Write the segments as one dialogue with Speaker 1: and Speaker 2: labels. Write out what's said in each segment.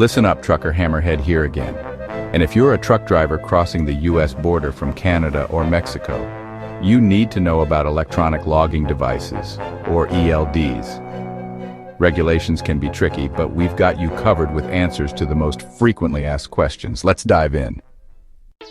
Speaker 1: Listen up, trucker hammerhead here again. And if you're a truck driver crossing the US border from Canada or Mexico, you need to know about electronic logging devices, or ELDs. Regulations can be tricky, but we've got you covered with answers to the most frequently asked questions. Let's dive in.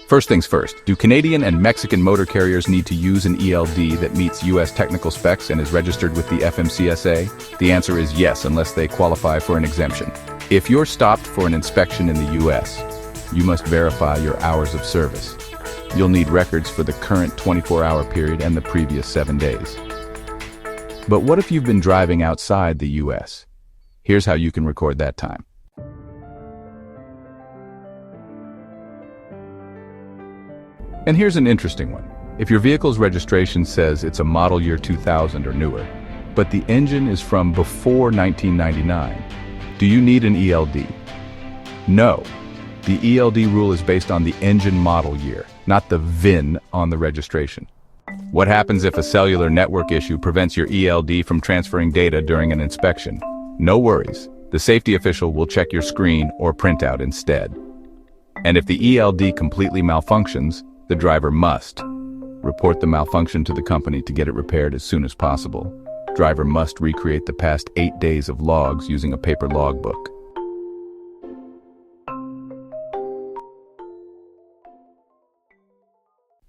Speaker 1: First things first, do Canadian and Mexican motor carriers need to use an ELD that meets US technical specs and is registered with the FMCSA? The answer is yes, unless they qualify for an exemption. If you're stopped for an inspection in the US, you must verify your hours of service. You'll need records for the current 24-hour period and the previous 7 days. But what if you've been driving outside the US? Here's how you can record that time. And here's an interesting one. If your vehicle's registration says it's a model year 2000 or newer, but the engine is from before 1999, do you need an ELD? No. The ELD rule is based on the engine model year, not the VIN on the registration. What happens if a cellular network issue prevents your ELD from transferring data during an inspection? No worries. The safety official will check your screen or printout instead. And if the ELD completely malfunctions, the driver must report the malfunction to the company to get it repaired as soon as possible. Driver must recreate the past 8 days of logs using a paper logbook.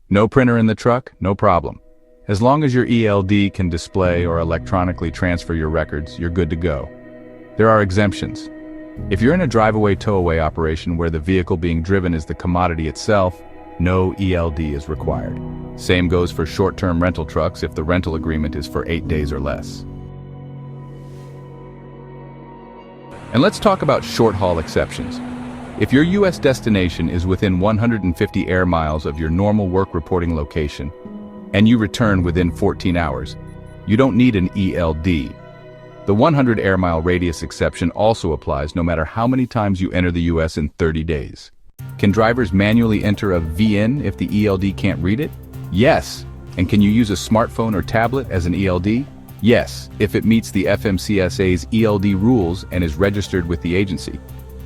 Speaker 1: No printer in the truck? No problem. As long as your ELD can display or electronically transfer your records, you're good to go. There are exemptions. If you're in a drive-away tow-away operation where the vehicle being driven is the commodity itself, no ELD is required. Same goes for short-term rental trucks if the rental agreement is for 8 days or less. And let's talk about short-haul exceptions. If your US destination is within 150 air miles of your normal work reporting location, and you return within 14 hours, you don't need an ELD. The 100 air mile radius exception also applies no matter how many times you enter the US in 30 days. Can drivers manually enter a VIN if the ELD can't read it? Yes. And can you use a smartphone or tablet as an ELD? Yes, if it meets the FMCSA's ELD rules and is registered with the agency.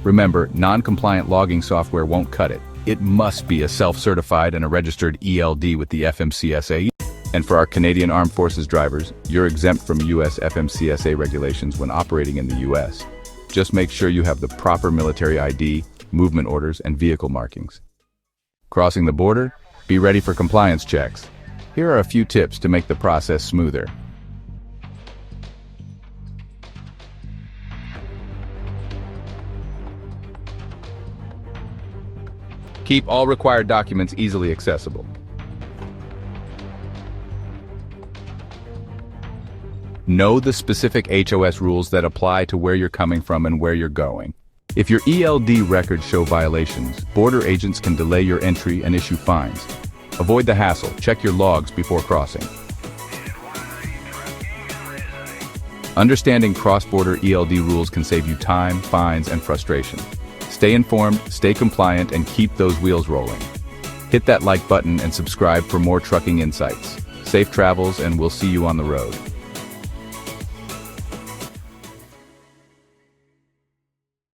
Speaker 1: Remember, non-compliant logging software won't cut it. It must be a self-certified and a registered ELD with the FMCSA. And for our Canadian Armed Forces drivers, you're exempt from US FMCSA regulations when operating in the US. Just make sure you have the proper military ID, movement orders, and vehicle markings. Crossing the border? Be ready for compliance checks. Here are a few tips to make the process smoother. Keep all required documents easily accessible. Know the specific HOS rules that apply to where you're coming from and where you're going. If your ELD records show violations, border agents can delay your entry and issue fines. Avoid the hassle. Check your logs before crossing. Understanding cross-border ELD rules can save you time, fines, and frustration. Stay informed, stay compliant, and keep those wheels rolling. Hit that like button and subscribe for more trucking insights. Safe travels, and we'll see you on the road.